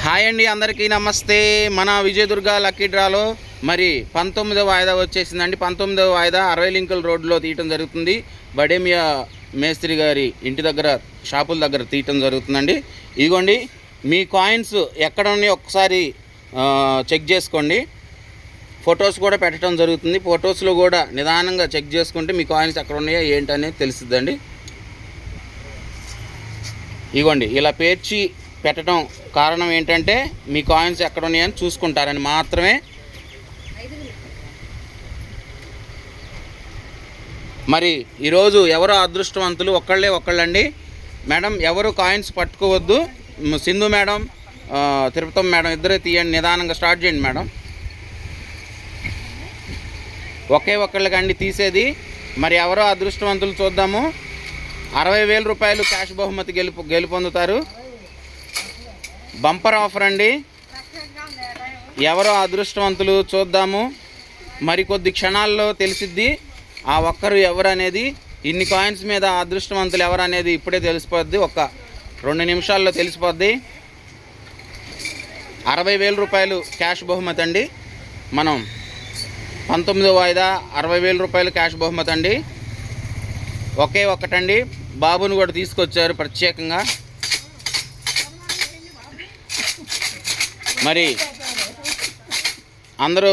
Hi అండి, అందరికీ నమస్తే. మన విజయదుర్గ లక్కీ డ్రాలో మరి 19వ వాయిదా వచ్చేసిందండి. 19వ వాయిదా 60 లింకుల రోడ్లో తీయటం జరుగుతుంది. బడేమియా మేస్త్రి గారి ఇంటి దగ్గర, షాపుల దగ్గర తీయటం జరుగుతుందండి. ఇదిగోండి, మీ కాయిన్స్ ఎక్కడ ఉన్నాయో ఒకసారి చెక్ చేసుకోండి. ఫొటోస్ కూడా పెట్టడం జరుగుతుంది. ఫొటోస్లో కూడా నిదానంగా చెక్ చేసుకుంటే మీ కాయిన్స్ ఎక్కడ ఉన్నాయో ఏంటనేది తెలుస్తుందండి. ఇదిగోండి, ఇలా పేర్చి పెట్టడం కారణం ఏంటంటే మీ కాయిన్స్ ఎక్కడ ఉన్నాయని చూసుకుంటారని మాత్రమే. మరి ఈరోజు ఎవరో అదృష్టవంతులు ఒక్కళ్ళండి మేడం. ఎవరు కాయిన్స్ పట్టుకోవద్దు. సింధు మేడం, తిరుపతం మేడం ఇద్దరే తీయండి. నిదానంగా స్టార్ట్ చేయండి మేడం. ఒక్కళ్ళకండి తీసేది. మరి ఎవరో అదృష్టవంతులు చూద్దాము. 60,000 రూపాయలు క్యాష్ బహుమతి గెలుపొందుతారు. బంపర్ ఆఫర్ అండి. ఎవరో అదృష్టవంతులు చూద్దాము. మరికొద్ది క్షణాల్లో తెలిసిద్ది ఆ ఒక్కరు ఎవరు అనేది. ఇన్ని కాయిన్స్ మీద అదృష్టవంతులు ఎవరు అనేది ఇప్పుడే తెలిసిపోద్ది. 2 నిమిషాల్లో తెలిసిపోద్ది. 60,000 రూపాయలు క్యాష్ బహుమతి అండి. మనం 19వ వాయిదా 60,000 రూపాయలు క్యాష్ బహుమతి అండి. ఒక్కటండి. బాబుని కూడా తీసుకొచ్చారు ప్రత్యేకంగా. మరి అందరూ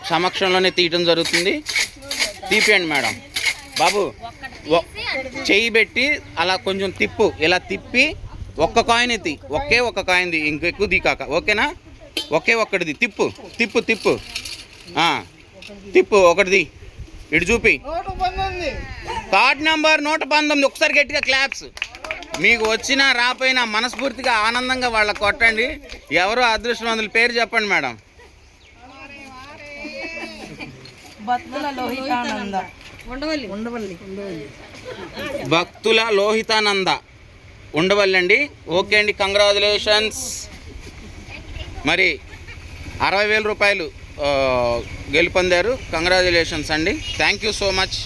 సమక్షంలోనే తీయటం జరుగుతుంది. తీపియండి మేడం. బాబు చెయ్యి పెట్టి అలా కొంచెం తిప్పు. ఇలా తిప్పి ఒక్క కాయిన్ ఎత్తి. ఒక్క కాయిన్ది, ఇంకెక్కువ దికాక. ఓకేనా? ఒక్కటిది. తిప్పు తిప్పు తిప్పు తిప్పు. ఒకటిది ఇటు చూపి. Card number 119. ఒకసారి గట్టిగా క్లాప్స్. మీకు వచ్చినా రాపోయినా మనస్ఫూర్తిగా ఆనందంగా వాళ్ళకి కొట్టండి. ఎవరో అదృష్టవంతుల పేరు చెప్పండి మేడం. భక్తుల లోహితానంద ఉండవల్లి అండి. ఓకే అండి, కంగ్రాచులేషన్స్. మరి 60,000 రూపాయలు గెలుపొందారు. కంగ్రాచులేషన్స్ అండి. Thank you so much.